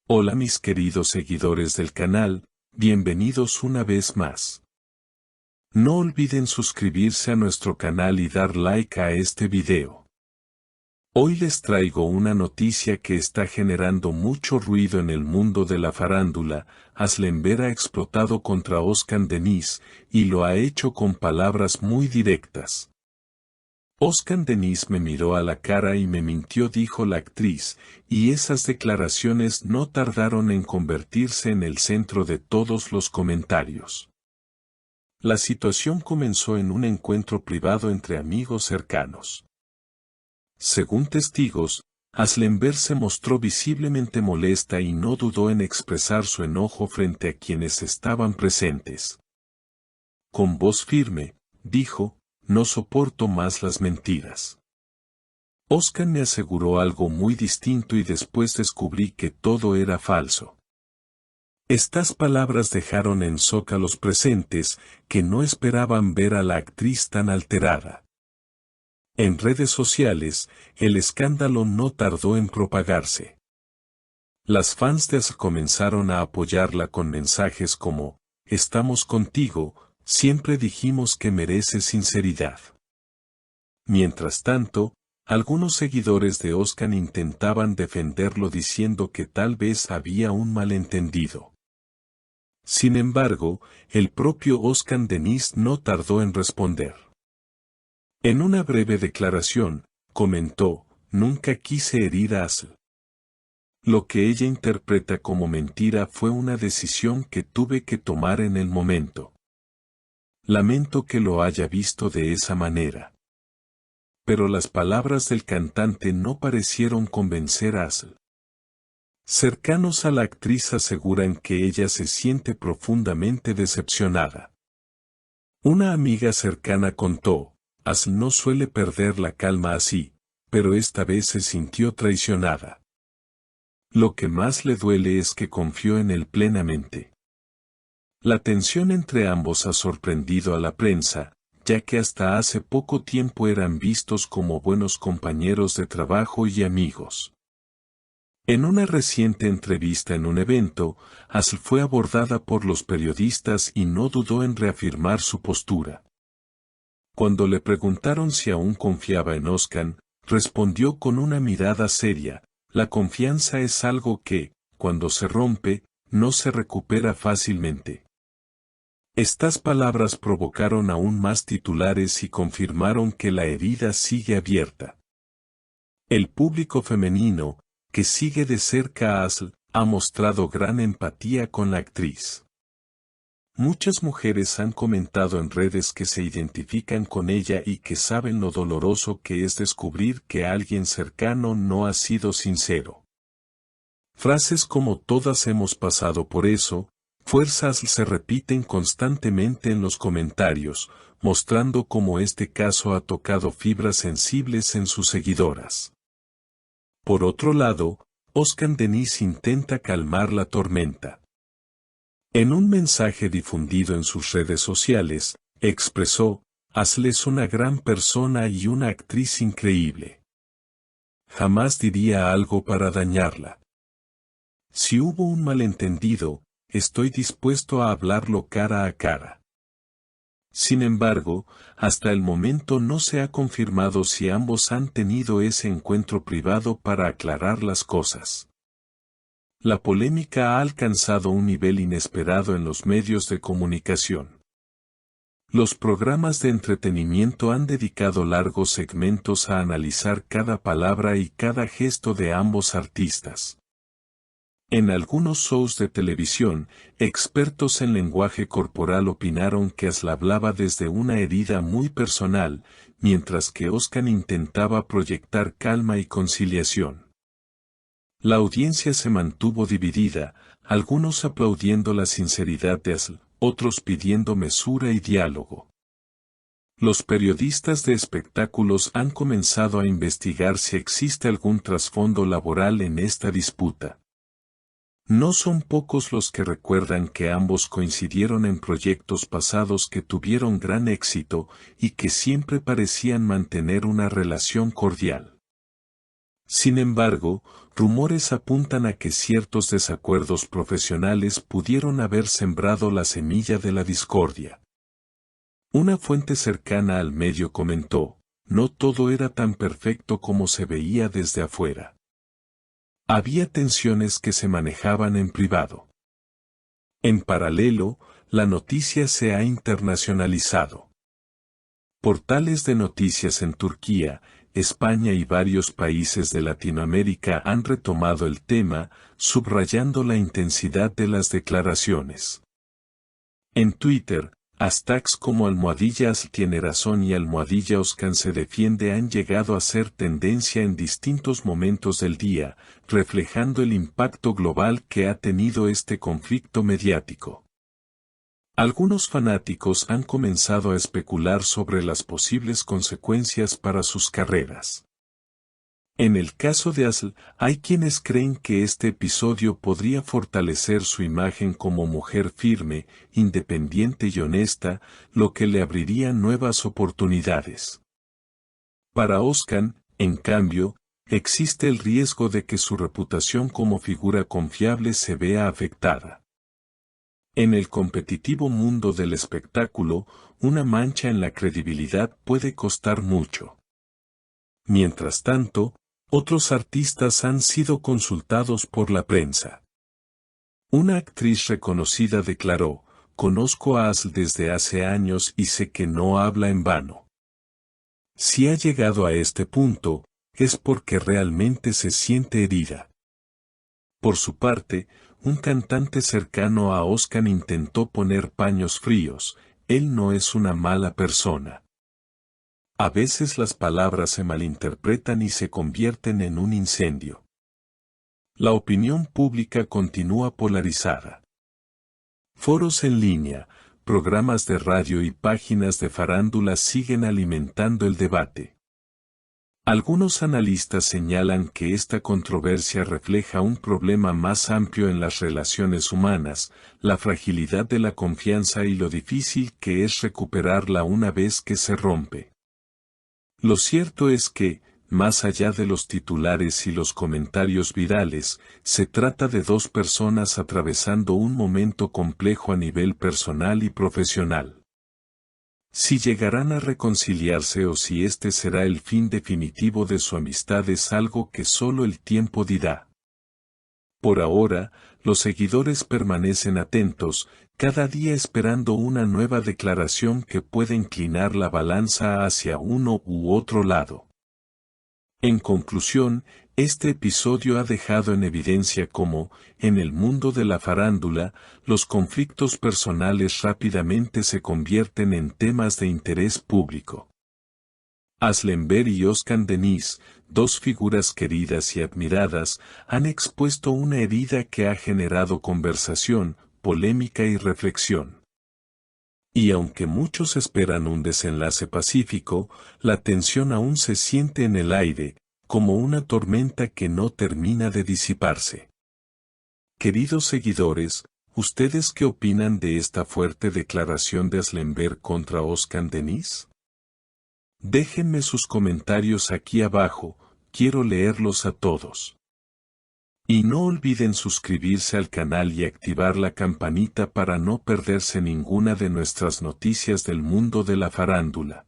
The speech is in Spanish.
Hola mis queridos seguidores del canal, bienvenidos una vez más. No olviden suscribirse a nuestro canal y dar like a este video. Hoy les traigo una noticia que está generando mucho ruido en el mundo de la farándula. Aslember ha explotado contra Oscar Denis, y lo ha hecho con palabras muy directas. Oscar Denis me miró a la cara y me mintió, dijo la actriz, y esas declaraciones no tardaron en convertirse en el centro de todos los comentarios. La situación comenzó en un encuentro privado entre amigos cercanos. Según testigos, Aslember se mostró visiblemente molesta y no dudó en expresar su enojo frente a quienes estaban presentes. Con voz firme, dijo: "No soporto más las mentiras". Oscar me aseguró algo muy distinto y después descubrí que todo era falso. Estas palabras dejaron en shock a los presentes, que no esperaban ver a la actriz tan alterada. En redes sociales, el escándalo no tardó en propagarse. Las fans de As comenzaron a apoyarla con mensajes como: "Estamos contigo, siempre dijimos que mereces sinceridad". Mientras tanto, algunos seguidores de Oscar intentaban defenderlo diciendo que tal vez había un malentendido. Sin embargo, el propio Oscar Denis no tardó en responder. En una breve declaración, comentó: "Nunca quise herir a Asl. Lo que ella interpreta como mentira fue una decisión que tuve que tomar en el momento. Lamento que lo haya visto de esa manera". Pero las palabras del cantante no parecieron convencer a Asl. Cercanos a la actriz aseguran que ella se siente profundamente decepcionada. Una amiga cercana contó: "Asl no suele perder la calma así, pero esta vez se sintió traicionada. Lo que más le duele es que confió en él plenamente". La tensión entre ambos ha sorprendido a la prensa, ya que hasta hace poco tiempo eran vistos como buenos compañeros de trabajo y amigos. En una reciente entrevista en un evento, Asl fue abordada por los periodistas y no dudó en reafirmar su postura. Cuando le preguntaron si aún confiaba en Oscar, respondió con una mirada seria: "La confianza es algo que, cuando se rompe, no se recupera fácilmente". Estas palabras provocaron aún más titulares y confirmaron que la herida sigue abierta. El público femenino, que sigue de cerca a Asl, ha mostrado gran empatía con la actriz. Muchas mujeres han comentado en redes que se identifican con ella y que saben lo doloroso que es descubrir que alguien cercano no ha sido sincero. Frases como "todas hemos pasado por eso", fuerzas se repiten constantemente en los comentarios, mostrando cómo este caso ha tocado fibras sensibles en sus seguidoras. Por otro lado, Oscar Denis intenta calmar la tormenta. En un mensaje difundido en sus redes sociales, expresó: "Asl es una gran persona y una actriz increíble. Jamás diría algo para dañarla. Si hubo un malentendido, estoy dispuesto a hablarlo cara a cara". Sin embargo, hasta el momento no se ha confirmado si ambos han tenido ese encuentro privado para aclarar las cosas. La polémica ha alcanzado un nivel inesperado en los medios de comunicación. Los programas de entretenimiento han dedicado largos segmentos a analizar cada palabra y cada gesto de ambos artistas. En algunos shows de televisión, expertos en lenguaje corporal opinaron que Asl hablaba desde una herida muy personal, mientras que Oscar intentaba proyectar calma y conciliación. La audiencia se mantuvo dividida, algunos aplaudiendo la sinceridad de Asl, otros pidiendo mesura y diálogo. Los periodistas de espectáculos han comenzado a investigar si existe algún trasfondo laboral en esta disputa. No son pocos los que recuerdan que ambos coincidieron en proyectos pasados que tuvieron gran éxito y que siempre parecían mantener una relación cordial. Sin embargo, rumores apuntan a que ciertos desacuerdos profesionales pudieron haber sembrado la semilla de la discordia. Una fuente cercana al medio comentó: no todo era tan perfecto como se veía desde afuera. Había tensiones que se manejaban en privado. En paralelo, la noticia se ha internacionalizado. Portales de noticias en Turquía, España y varios países de Latinoamérica han retomado el tema, subrayando la intensidad de las declaraciones. En Twitter, hashtags como #Asl tiene razón y #Oscan se defiende han llegado a ser tendencia en distintos momentos del día, reflejando el impacto global que ha tenido este conflicto mediático. Algunos fanáticos han comenzado a especular sobre las posibles consecuencias para sus carreras. En el caso de Asl, hay quienes creen que este episodio podría fortalecer su imagen como mujer firme, independiente y honesta, lo que le abriría nuevas oportunidades. Para Oscan, en cambio, existe el riesgo de que su reputación como figura confiable se vea afectada. En el competitivo mundo del espectáculo, una mancha en la credibilidad puede costar mucho. Mientras tanto, otros artistas han sido consultados por la prensa. Una actriz reconocida declaró: conozco a Asl desde hace años y sé que no habla en vano. Si ha llegado a este punto, es porque realmente se siente herida. Por su parte, un cantante cercano a Oscan intentó poner paños fríos: él no es una mala persona. A veces las palabras se malinterpretan y se convierten en un incendio. La opinión pública continúa polarizada. Foros en línea, programas de radio y páginas de farándula siguen alimentando el debate. Algunos analistas señalan que esta controversia refleja un problema más amplio en las relaciones humanas, la fragilidad de la confianza y lo difícil que es recuperarla una vez que se rompe. Lo cierto es que, más allá de los titulares y los comentarios virales, se trata de dos personas atravesando un momento complejo a nivel personal y profesional. Si llegarán a reconciliarse o si este será el fin definitivo de su amistad es algo que solo el tiempo dirá. Por ahora, los seguidores permanecen atentos, cada día esperando una nueva declaración que pueda inclinar la balanza hacia uno u otro lado. En conclusión, este episodio ha dejado en evidencia cómo, en el mundo de la farándula, los conflictos personales rápidamente se convierten en temas de interés público. Aslemberg y Oscan Denise, dos figuras queridas y admiradas, han expuesto una herida que ha generado conversación, polémica y reflexión. Y aunque muchos esperan un desenlace pacífico, la tensión aún se siente en el aire, como una tormenta que no termina de disiparse. Queridos seguidores, ¿ustedes qué opinan de esta fuerte declaración de Aslemberg contra Oscan Denise? Déjenme sus comentarios aquí abajo, quiero leerlos a todos. Y no olviden suscribirse al canal y activar la campanita para no perderse ninguna de nuestras noticias del mundo de la farándula.